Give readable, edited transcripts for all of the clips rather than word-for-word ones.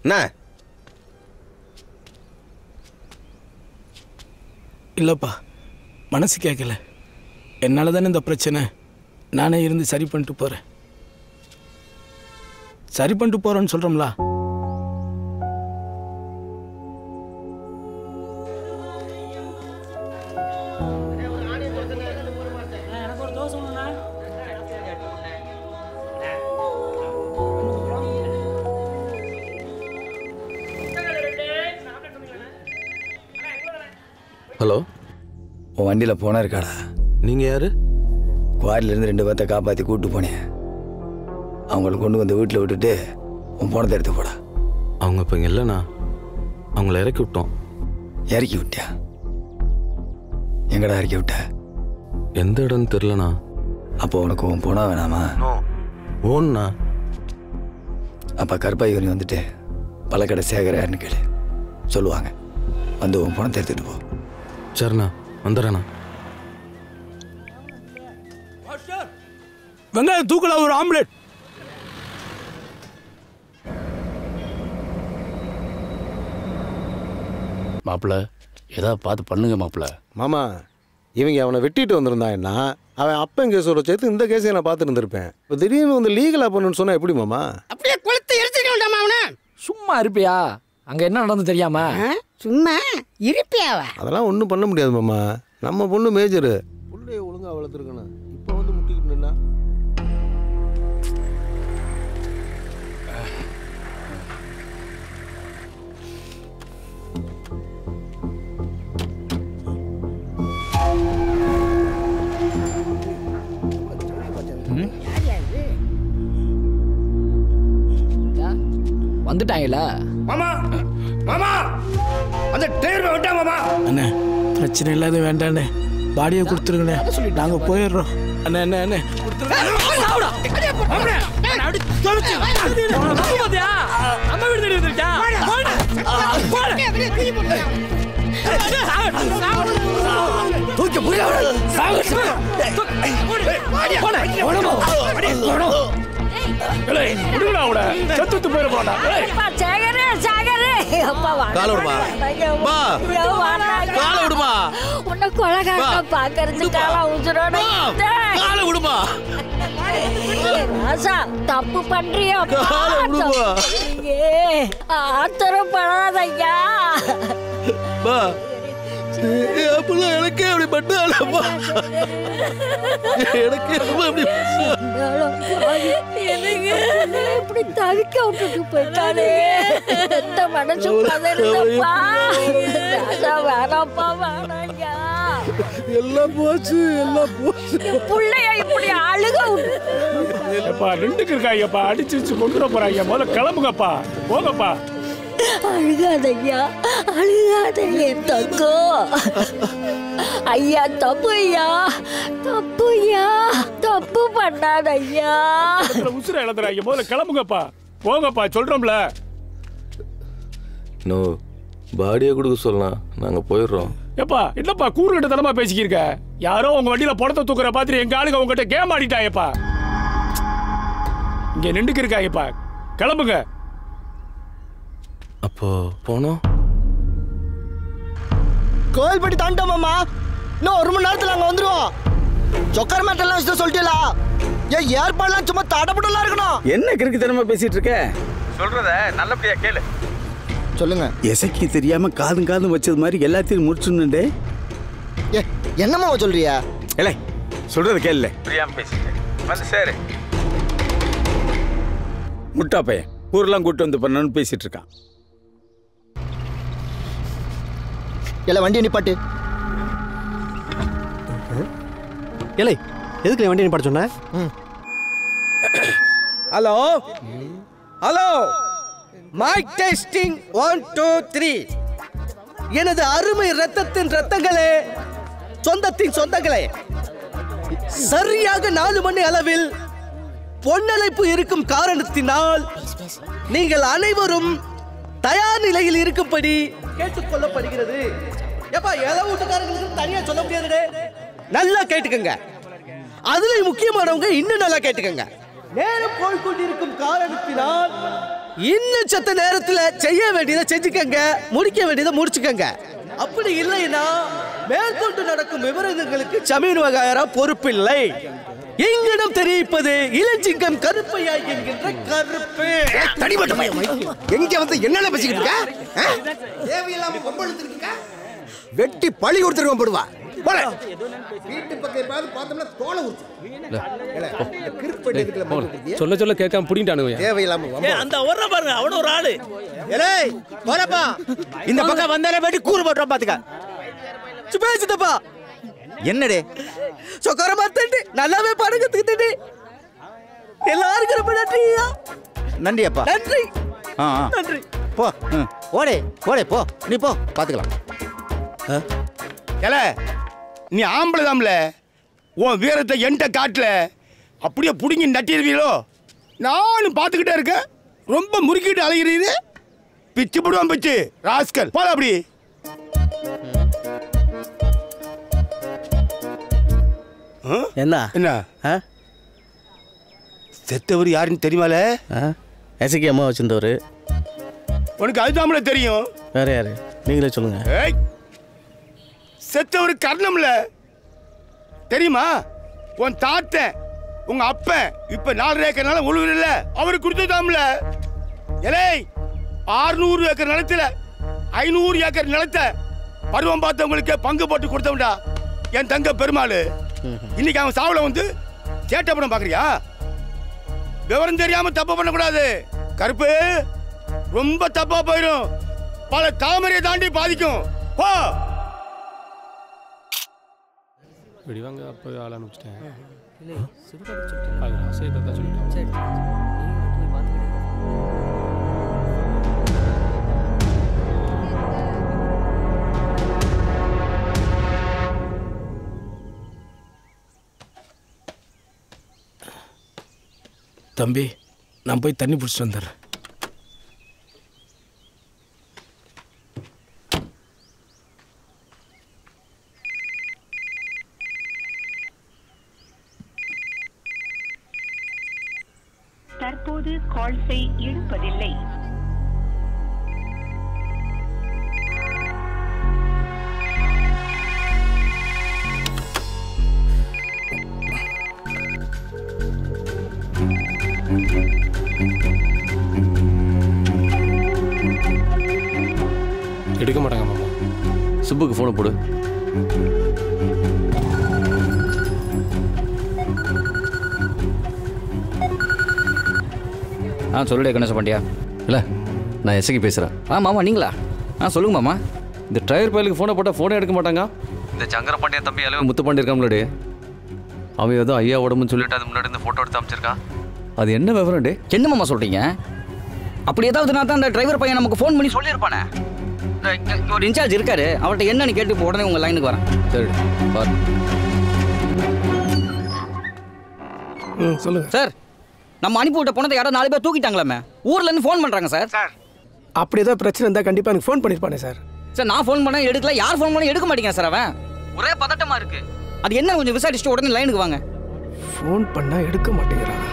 என்ன? இல்லைப்பா, மனசு கேட்கல. என்னால் தானே இந்த பிரச்சனை. நானே இருந்து சரி பண்ணிட்டு போகிறேன். சரி பண்ணிட்டு போகிறேன்னு சொல்கிறோம்ல. ஹலோ, உன் வண்டியில் போனா இருக்காடா? நீங்கள் யார்? குவாரிலேருந்து 2 பேர்த்த காப்பாற்றி கூப்பிட்டு போனேன். அவங்கள கொண்டு வந்து வீட்டில் விட்டுட்டு உன் போனதை எடுத்து போடா. அவங்க இப்போ இங்கே இல்லைண்ணா. அவங்கள இறக்கி விட்டோம். இறக்கி விட்டியா? எங்கடா இறக்கி விட்ட? எந்த இடம்னு தெரிலண்ணா. அப்போ உனக்கு உன் போனா வேணாமா? ஓண்ணா. அப்போ கருப்பாயூரி வந்துட்டு பழக்கடை சேகரான்னு கேளு, சொல்லுவாங்க. வந்து உன் பணத்தை எடுத்துகிட்டு போ. சரிண்ணா, வந்துடுறேண்ணா. வெங்காயம் தூக்கல, ஒரு ஆம்லெட். மாப்பிள்ள ஏதாவது பார்த்து பண்ணுங்க மாப்பிள்ள. மாமா, இவங்க அவனை வெட்டிட்டு வந்திருந்தாங்கன்னா அவன் அப்பன் கேஸோட சேர்த்து இந்த கேஸை நான் பார்த்துட்டு இருந்திருப்பேன். இப்போ திடீர்னு வந்து லீகலாக பண்ணணும்னு சொன்னால் எப்படி மாமா? அப்படியே கொளுத்து எடுத்துக்கிட்டாமா அவனை. சும்மா இருப்பியா? அங்க என்ன நடந்து தெரியாம? சும்மா இருப்பியாவா? அதெல்லாம் ஒன்றும் பண்ண முடியாது மாமா. நம்ம பொண்ணு மேஜரு, பிள்ளைய ஒழுங்காக வளர்த்துருக்கணும். இப்போ வந்து முட்டிக்கிட்டு நின்னா வந்துட்டாங்கல்ல. மாமா மாமா, அந்த டிரைவர் விட்டா மாமா. அண்ணே, பிரச்சனை இல்லாத வேண்டாண்ணே. பாடியை கொடுத்துருங்கண்ணே, நாங்கள் போயிடுறோம். அண்ணே அண்ணே அண்ணே தப்பு பண்றியா? ஆத்திரம் படாதையா? எனக்கே அப்படி பட்டாலப்பா, எனக்கே அப்படி இப்படி தவிக்க விட்டுட்டு போயிட்டானே. எந்த மனசு பதறப்பா. வேணாப்பா, வேணாங்க. எல்லாம் போச்சு, எல்லாம் போச்சு. பிள்ளைய இப்படி அழுக விட்டு ரெண்டுக்கு இருக்காங்கப்பா. அடிச்சு கொண்டு போறாங்க. முதல்ல கிளம்புங்கப்பா, போங்கப்பா. அழுகாதையா, அழுகாதைய தங்கோ. ஐயா தப்பு, ஐயா தப்பு, ஐயா தப்பு பண்ணாத ஐயா. உசுர இழந்துறாங்க. முதல்ல கிளம்புங்கப்பா, போங்கப்பா, சொல்றோம்ல. நோ, பாடியை கொடுக்க சொல்லலாம், நாங்க போயிடுறோம். ஏப்பா என்னப்பா கூறுகிட்ட தனமா பேசிக்கிருக்க? யாரோ உங்க வண்டியில பணத்தை தூக்குற பாத்திரம் எங்க ஆளுங்க உங்ககிட்ட கேம் ஆடிட்டாயப்பா. இங்க நின்றுக்கு இருக்காங்கப்பா, கிளம்புங்க. அப்போ போனோம். கோயில்பட்டி தாண்டோம் மாமா. இன்னும் 1 மணி நேரத்தில் அங்கே வந்துடுவோம். சொக்கர் மேட்டெல்லாம் வச்சு சொல்லிட்டீங்களா? ஏன் ஏற்பாடுலாம் சும்மா தடப்படலாம் இருக்கணும். என்ன கிறுக்கு தனமா பேசிட்டு இருக்க? சொல்றத நல்லபடியா கேளு. சொல்லுங்க. எசைக்கு தெரியாம காதும் காதும் வச்சது மாதிரி எல்லாத்தையும் முடிச்சுன்னு. ஏ என்னம்மா சொல்றியா? இல்லை, சொல்றது கேள்ல. புரியாம பேசிட்டு வந்து சேரு. முட்டா பையன் ஊரெல்லாம் கூட்டு வந்து பண்ணணும்னு பேசிட்டு இருக்கான். இல்லை வண்டி நிப்பாட்டு. இல்லை, எதுக்கு வண்டி நிப்பாட்ட சொன்ன? Hello hello, mic testing 1 2 3. எனது அருமை ரத்தத்தின் ரத்தங்களே, சொந்தத்தின் சொந்தங்களே, சரியாக 4 மணி அளவில் பொன்னழைப்பு இருக்கும் காரணத்தினால் நீங்கள் அனைவரும் தயார் நிலையில் இருக்கும்படி கேட்டுக்கொள்ளப்படுகிறது. எப்பா ஏதோ வீட்டுக்காரங்களுக்கு தனியா சொல்ல முடியாது. நல்லா கேட்டுக்கங்க. அதுல முக்கியமானவங்க இன்னும் நல்லா கேட்டுக்கங்க. நேரம் போய்கொண்டிருக்கும் காரணத்தினால் இன்னும் சத்த நேரத்துல செய்ய வேண்டியதை செஞ்சுக்கங்க, முடிக்க வேண்டியதை முடிச்சுக்கங்க. அப்படி இல்லைன்னா மேற்கொண்டு நடக்கும் விவரங்களுக்கு ஜமீன் வகையரா பொறுப்பில்லை. எங்கிடம் தெரிவிப்பது இளஞ்சிங்கம் கருப்பையா என்கின்ற கருப்பு. எங்க வந்து என்னென்ன பேசிக்கிட்டு இருக்க? தேவையில்லாம கொம்பழுத்துட்டு இருக்க. வெட்டி பழி கொடுத்துருவோம் போடுவா. போல வீட்டு பக்கம் ஏதாவது பார்த்தோம்னா தோலை சொல்ல சொல்ல கேட்காம புடிங்கிட்டானுங்க. தேவையில்லாம அந்த ஒரு பாருங்க, அவன ஒரு ஆளு. ஏய் போறப்பா, இந்த பக்கம் வந்தாலே வெட்டி கூறு போட்டுறோம் பாத்துக்க. சும்மா சித்தப்பா என்னடே சொக்கர மாத்தண்டி நல்லாவே பாடுங்க தீத்தண்டி. எல்லாருக்கும் ரொம்ப நன்றியா. நன்றி அப்பா. நன்றி நன்றி. போ ஓடே ஓடே போ, நீ போ பாத்துக்கலாம். ஏல நீ ஆம்பளை தாம்ல, உன் வீரத்தை என்கிட்ட காட்டல, அப்படியே பிடிங்கி நட்டிடுவீங்களோ? நானும் பார்த்துக்கிட்டே இருக்கேன். ரொம்ப முறுக்கிட்டு அலைகிறீரு. பிச்சு போடுவான் பிச்சு ராஸ்கல். போல அப்படி என்ன என்ன செத்தவர் யாருன்னு தெரியுமால? எசக்கி அம்மா வச்சிருந்தவர். உனக்கு அதுதாமல தெரியும். வேற யாரு? நீங்களே சொல்லுங்க. செத்தவர் கர்ணம்ல தெரியுமா? உன் தாத்தன் உங்க அப்பன் இப்ப 4 ஏக்கர் நிலம் உழுவுல அவருக்கு கொடுத்ததாம்ல. ஏலே 600 ஏக்கர் நிலத்துல 500 ஏக்கர் நிலத்தை பருவம் பார்த்தவங்களுக்கு பங்கு போட்டு கொடுத்தவன்டா என் தங்க பெருமாள். இன்னைக்கு அவன் சாவல வந்து சேட்டை படம் பாக்குறியா? விவரம் தெரியாம தப்பு பண்ணக்கூடாது கருப்பு. ரொம்ப தப்பா போயிடும். பல தாமரையை தாண்டி பாதிக்கும். போ. வெடிவாங்க அப்போ ஆள் அனுப்பிச்சிட்டேன். தம்பி, நான் போய் தண்ணி பிடிச்சிட்டு வந்துடுறேன். தற்போது கால்ஸை எடுப்பதில்லை. எடுக்க மாட்டாங்க மாமா. சுப்புக்கு ஃபோனை போடு. சொல்லுடே கணேச பாண்டியா. இல்லை, நான் எஸ்ஐக்கு பேசுகிறேன். மாமா நீங்களா? சொல்லுங்க மாமா. இந்த டிரைவர் பயலுக்கு ஃபோனை போட்டால் ஃபோனே எடுக்க மாட்டாங்க. இந்த சங்கர பாண்டியன் தம்பி அளவு முத்துப்பாண்டி இருக்காமலடே, அவன் ஏதோ ஐயா உடம்புன்னு சொல்லிட்டு அது முன்னாடி இந்த ஃபோட்டோ எடுத்து அமைச்சிருக்கான். அது என்ன விவரம் டே? என்ன மாமா சொல்கிறீங்க? அப்படி ஏதாவது நான் தான் அந்த டிரைவர் பையன் நமக்கு ஃபோன் பண்ணி சொல்லியிருப்பானே. ஒரு இன்சார்ஜ் இருக்காரு, அவர்கிட்ட என்னன்னு கேட்டு இப்போ உடனே உங்கள் லைனுக்கு வரேன். சரி பாரு. சொல்லுங்க சார். நம்ம அனுப்பி விட்ட பணத்தை யாரோ 4 பேர் தூக்கிட்டாங்களாமே. ஊர்ல இருந்து ஃபோன் பண்றாங்க சார். அப்படி ஏதாவது பிரச்சனை இருந்தா கண்டிப்பா எனக்கு ஃபோன் பண்ணிருப்பானே சார். சார் நான் ஃபோன் பண்ண எடுக்கல, யார் ஃபோன் பண்ண எடுக்க மாட்டேங்க சார். அவன் ஒரே பதட்டமா இருக்கு. அது என்ன கொஞ்சம் விசாரிச்சுட்டு உடனே லைனுக்கு வாங்க. ஃபோன் பண்ணா எடுக்க மாட்டேங்கிறான்.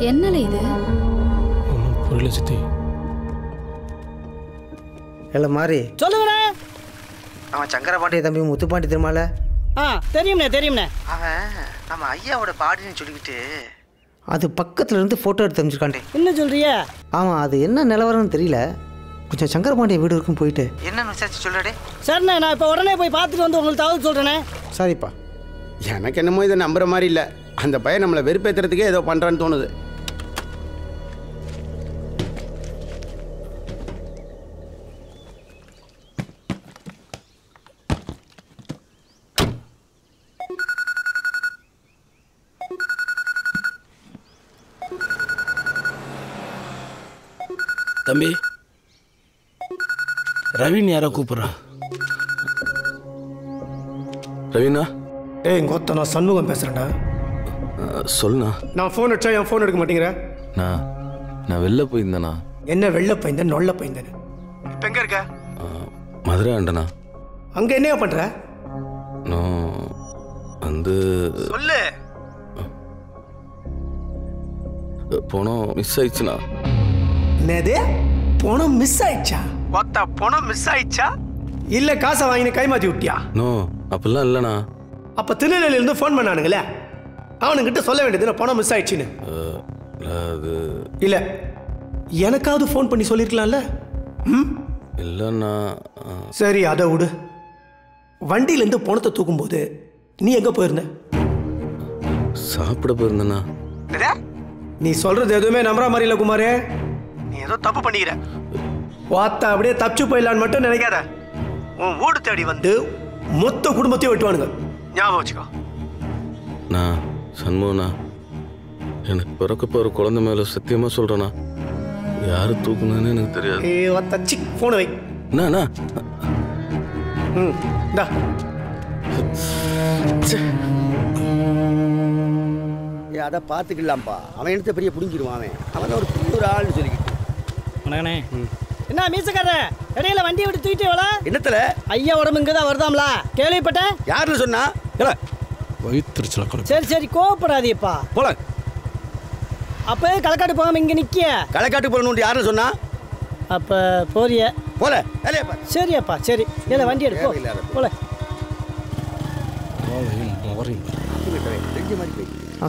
என்னல இது? புரியல சித்தி. இல்லை மாதிரி சொல்லுங்கண்ணே. அவன் சங்கரபாண்டிய தம்பி முத்துப்பாண்டி திருமால. தெரியும்ண்ணே தெரியும்ண்ணே. அவன் நம்ம ஐயாவோட பாடின்னு சொல்லிக்கிட்டு அது பக்கத்துல இருந்து போட்டோ எடுத்து அமைச்சிருக்காண்டே. என்ன சொல்றிய? ஆமாம், அது என்ன நிலவரம்னு தெரியல. கொஞ்சம் சங்கரபாண்டிய வீடு இருக்கும் போயிட்டு என்னன்னு விசாரிச்சு சொல்லடே. சரிண்ணே, நான் இப்போ உடனே போய் பார்த்துட்டு வந்து உங்களுக்கு தகவல் சொல்கிறேண்ணே. சரிப்பா. எனக்கு என்னமோ இதை நம்புற மாதிரி இல்லை. அந்த பையன் நம்மளை வெறுப்பேற்றுறதுக்கே ஏதோ பண்ணுறான்னு தோணுது. தம்பி, ரவின்னு யாரோ கூப்பிட்றான். ரவீனா? ஏய் கொத்த, நான் சண்முகம் பேசுகிறேன்டா. சொல்லுண்ணா. நான் ஃபோன் அடிச்சா என் ஃபோன் எடுக்க மாட்டேங்கிற? நான் வெளில போயிருந்தேண்ணா. என்ன வெளில போயிருந்தேன் நொல்ல போயிருந்தேன்? இப்போ எங்கே இருக்க? மதுரை ஆண்டண்ணா. அங்கே என்னையா பண்ணுற? நான் வந்து சொல்லு. பணம் மிஸ் ஆயிடுச்சுண்ணா. என்னது? பணம் மிஸ் ஆயிடுச்சா? கொத்த, பணம் மிஸ் ஆயிடுச்சா இல்லை காசை வாங்கின கை மாற்றி விட்டியா? நோ, அப்படிலாம் இல்லைண்ணா. அப்போ திருநெல்வேலியிலேருந்து ஃபோன் பண்ணானுங்களே, அவனுங்கிட்ட சொல்ல வேண்டியது பணம் மிஸ் ஆயிடுச்சுன்னு. அது இல்லை, எனக்காவது ஃபோன் பண்ணி சொல்லியிருக்கலாம்ல. ம் இல்லைண்ணா. சரி, அதை விடு. வண்டியிலேருந்து பணத்தை தூக்கும்போது நீ எங்கே போயிருந்த? சாப்பிட போயிருந்தேண்ணா. நீ சொல்றது எதுவுமே நம்புற மாதிரி இல்லை குமாரே. நீ ஏதோ தப்பு பண்ணிக்கிற. வாத்தா அப்படியே தப்பிச்சு போயிடலான்னு மட்டும் நினைக்காத. உன் வீடு தேடி வந்து மொத்த குடும்பத்தையும் வெட்டுவானுங்க, ஞாபகம் வச்சுக்கோ. நான் சண்முகண்ணா, எனக்கு பிறக்க போகிற குழந்தை மேலே சத்தியமாக சொல்கிறேண்ணா, யார் தூக்குனதுன்னு எனக்கு தெரியாது. ஏ வத்தச்சி, ஃபோனை வை. அண்ணா. ம், இந்தா. அதை பார்த்துக்கலாம்ப்பா. அவன் எடுத்த பெரிய புடிஞ்சிருவான். அவன் ஒரு பெரிய ஆள்னு சொல்லிக்கிட்டு. வணக்கண்ணே. என்ன மீசக்கார இடையில வண்டியை விட்டு தூக்கிட்டு வரல? என்னத்துல ஐயா உடம்புங்க தான் வருதாம்ல, கேள்விப்பட்டேன். யாருன்னு சொன்னா? வயிற்றுச்சல. சரி கோவப்படாதீப்பா. போல. அப்போ களக்காட்டு போகாம இங்க நிக்க. களக்காட்டு போகணும்னு யாருன்னு சொன்னா? அப்ப போறிய போல. சரியாப்பா, சரி. ஏல வண்டி எடுப்போ போல.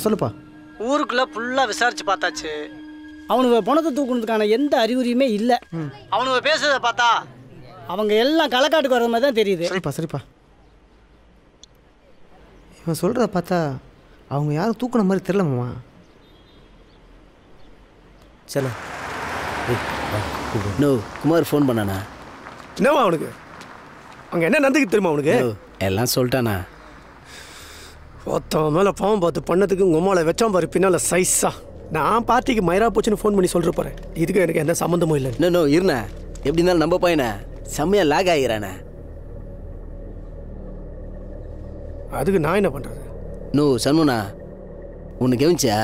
சொல்லுப்பா. ஊருக்குள்ள ஃபுல்லா விசாரிச்சு பார்த்தாச்சு. அவனுக்கு பணத்தை தூக்குனதுக்கான எந்த அறிகுறியுமே இல்லை. அவனுக்கு பேசுறதை பார்த்தா அவங்க எல்லாம் களக்காட்டுக்கு வர்ற மாதிரி தான் தெரியுது. சரிப்பா. இவன் சொல்கிறத பார்த்தா அவங்க யாரும் தூக்குன மாதிரி தெரியலம்மா. சரி. நோ, குமார் ஃபோன் பண்ணானா? என்னவா அவனுக்கு? அங்கே என்ன நடந்துக்கு தெரியுமா அவனுக்கு? எல்லாம் சொல்லிட்டானா? ஒருத்தவன் மேலே பாவம் பார்த்து பண்ணதுக்கு உங்கள் அம்மாவை வச்சான் பாரு பின்னால் சைஸா. நான் பார்ட்டிக்கு மயிரா போச்சுன்னு ஃபோன் பண்ணி சொல்கிற போகிறேன். இதுக்கு எனக்கு எந்த சம்மந்தமும் இல்லை. நோ இருண்ணே, எப்படி இருந்தாலும் நம்ம பையனை செம்மையாக லாக் ஆகிறானே. அதுக்கு நான் என்ன பண்ணுறது? நோ சண்முனா, உன்னை கவனிச்சா?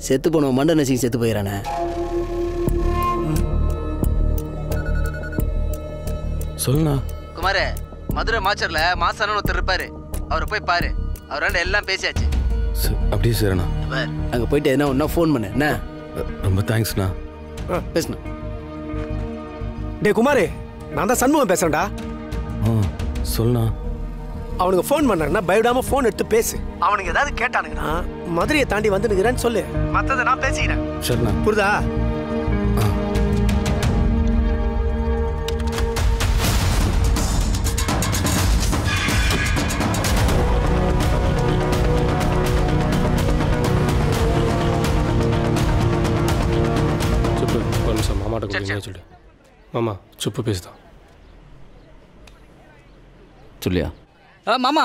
செத்து போனவன் மண்ட நசிங்க செத்து போயிடறானே. சொல்லுண்ணா. குமார, மதுரை மாச்சர்ல மாசானு ஒருத்தர் இருப்பாரு, அவரை போய் பாரு. அவராண்ட எல்லாம் பேசியாச்சு. அப்படியே சரிண்ணா. அங்கே போயிட்டு என்ன ஒன்றா ஃபோன் பண்ணு. என்ன? ரொம்ப தேங்க்ஸ்ண்ணா. பேசுண்ணா. டே குமாரே, நான் தான் சண்முகம் பேசுறேன்டா. சொல்லுண்ணா. அவனுக்கு ஃபோன் பண்ணாங்கன்னா பயப்படாமல் ஃபோன் எடுத்து பேசு. அவனுக்கு ஏதாவது கேட்டானுங்கன்னா மதுரையை தாண்டி வந்து நிற்கிறேன்னு சொல்லு. மற்றதை நான் பேசிக்கிறேன். சரிண்ணா. புரியுதா? சொல்லு மாமா. சுப்பு பேசுதான். சொல்லியா? மாமா,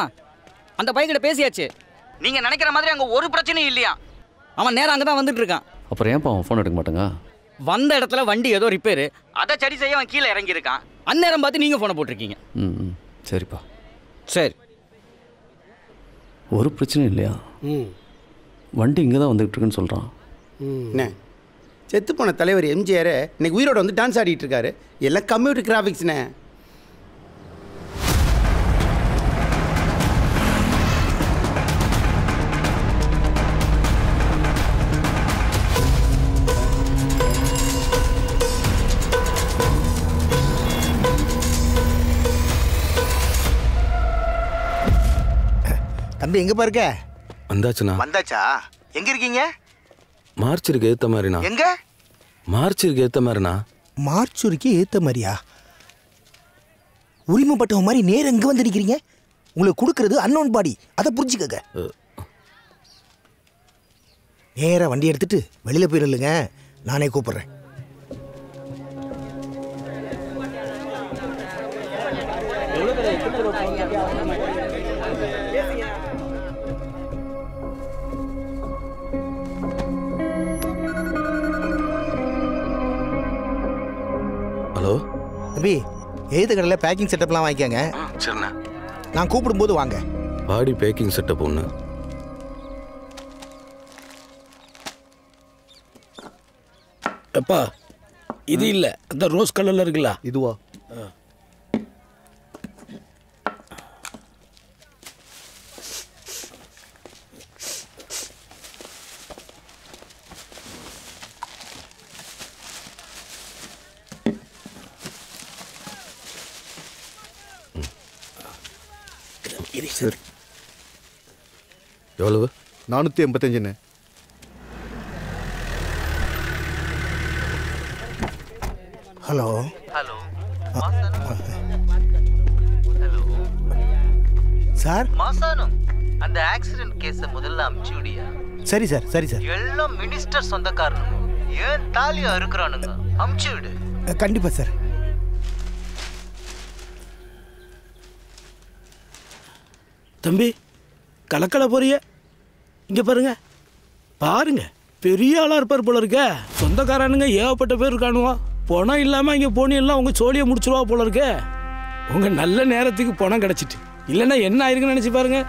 அந்த பையன்கிட்ட பேசியாச்சு. நீங்க நினைக்கிற மாதிரி அங்க ஒரு பிரச்சனையும் இல்லையா. அவன் நேரம் அங்கே தான் வந்துட்டு இருக்கான். அப்புறம் ஏன்ப்பா அவன் ஃபோன் எடுக்க மாட்டாங்க? வந்த இடத்துல வண்டி ஏதோ ரிப்பேரு, அதை சரி செய்ய அவன் கீழே இறங்கி இருக்கான். அந்நேரம் பார்த்து நீங்க ஃபோனை போட்டிருக்கீங்க. ம், சரிப்பா. சரி, ஒரு பிரச்சனையும் இல்லையா? வண்டி இங்கே தான் வந்துகிட்டு இருக்குன்னு சொல்கிறான். என்ன செத்து போன தலைவர் எம்ஜிஆர் இன்னைக்கு உயிரோட வந்து டான்ஸ் ஆடிட்டு இருக்காரு. எல்லாம் கம்ப்யூட்டர் கிராஃபிக்ஸ்ண்ணே. தம்பி எங்க பாருக்க? வந்தாச்சுண்ணா. வந்தாச்சா? எங்க இருக்கீங்க? மார்ச்சருக்கு ஏற்ற மாதிரிண்ணா. எங்க? மார்ச்சருக்கு ஏற்ற மாதிரிண்ணா. மார்ச்சூருக்கு ஏற்ற மாதிரியா? உரிமைப்பட்டவங்க மாதிரி நேரம் எங்கே வந்து நிற்கிறீங்க? உங்களுக்கு கொடுக்கறது அன்னோன் பாடி, அதை புரிஞ்சுக்கங்க. நேராக வண்டி எடுத்துட்டு வெளியில் போய் நில்லுங்க, நானே கூப்பிட்றேன். ஹலோ தம்பி, எழுத்து கடையில் பேக்கிங் செட்டப்லாம் வாங்கிக்கோங்க. சரிண்ணா. நான் கூப்பிடும்போது வாங்க. பாடி பேக்கிங் செட்டப் ஒன்று. எப்பா இது இல்லை, அந்த ரோஸ் கலரில் இருக்குல்ல இதுவா? சரி. எவ்வளவு? 485. ஹலோ. Hello sir. மாசானம், அந்த ஆக்சிடென்ட் கேஸை முதல்ல அமுச்சு விடியா? சரி சார், சரி சார். எல்லாம் மினிஸ்டர் சொந்தக்காரனுங்க, ஏன் தாலியா இருக்கிறானுங்க, அமுச்சு விடு. கண்டிப்பாக சார். தம்பி கலக்கலை போறிய இங்கே பாருங்க பாருங்க, பெரிய ஆளாக இருப்பார் போல இருக்க. சொந்தக்காரனுங்க ஏகப்பட்ட பேர் இருக்கானுவா. பணம் இல்லாமல் இங்கே போனீங்கன்னா உங்கள் சோழியை முடிச்சிருவா போல இருக்க. உங்கள் நல்ல நேரத்துக்கு பணம் கிடச்சிட்டு, இல்லைன்னா என்ன ஆயிருக்குன்னு நினச்சி பாருங்க.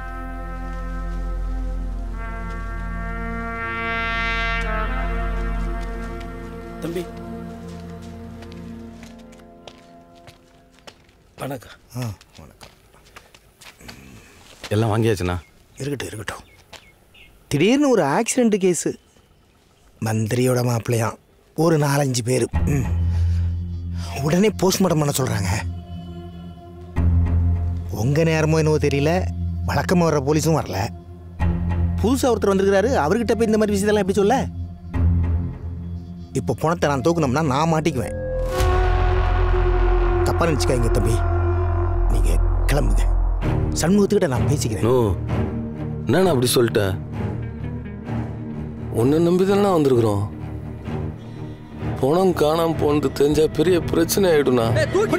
தம்பி வணக்கம். வணக்கம். எல்லாம் வாங்கியாச்சுண்ணா? இருக்கட்டும் இருக்கட்டும். திடீர்னு ஒரு ஆக்சிடென்ட் கேஸு, மந்திரியோட மாப்பிள்ளையாம், ஒரு 4-5 பேர். உடனே போஸ்ட்மார்ட்டம் பண்ண சொல்கிறாங்க. உங்கள் நேரமோ என்னவோ தெரியல, வழக்கமாக வர்ற போலீஸும் வரல. புதுசாக ஒருத்தர் வந்திருக்கிறாரு, அவர்கிட்ட போய் இந்த மாதிரி விஷயத்தெல்லாம் எப்படி சொல்ல? இப்போ பணத்தை நான் தூக்கணும்னா நான் மாட்டிக்குவேன். தப்பாக நினச்சிக்காங்க தம்பி, நீங்கள் கிளம்புங்க. சண்முகத்துக்கிட்ட நான் பேசிக்கிறேன். நோ, என்னண்ணா அப்படி சொல்லிட்டேன்? உன்னை நம்பி தானே வந்திருக்கிறோம். பணம் காணாம போனது தெரிஞ்சா பெரிய பிரச்சனை ஆயிடும்ண்ணா. தூக்கு.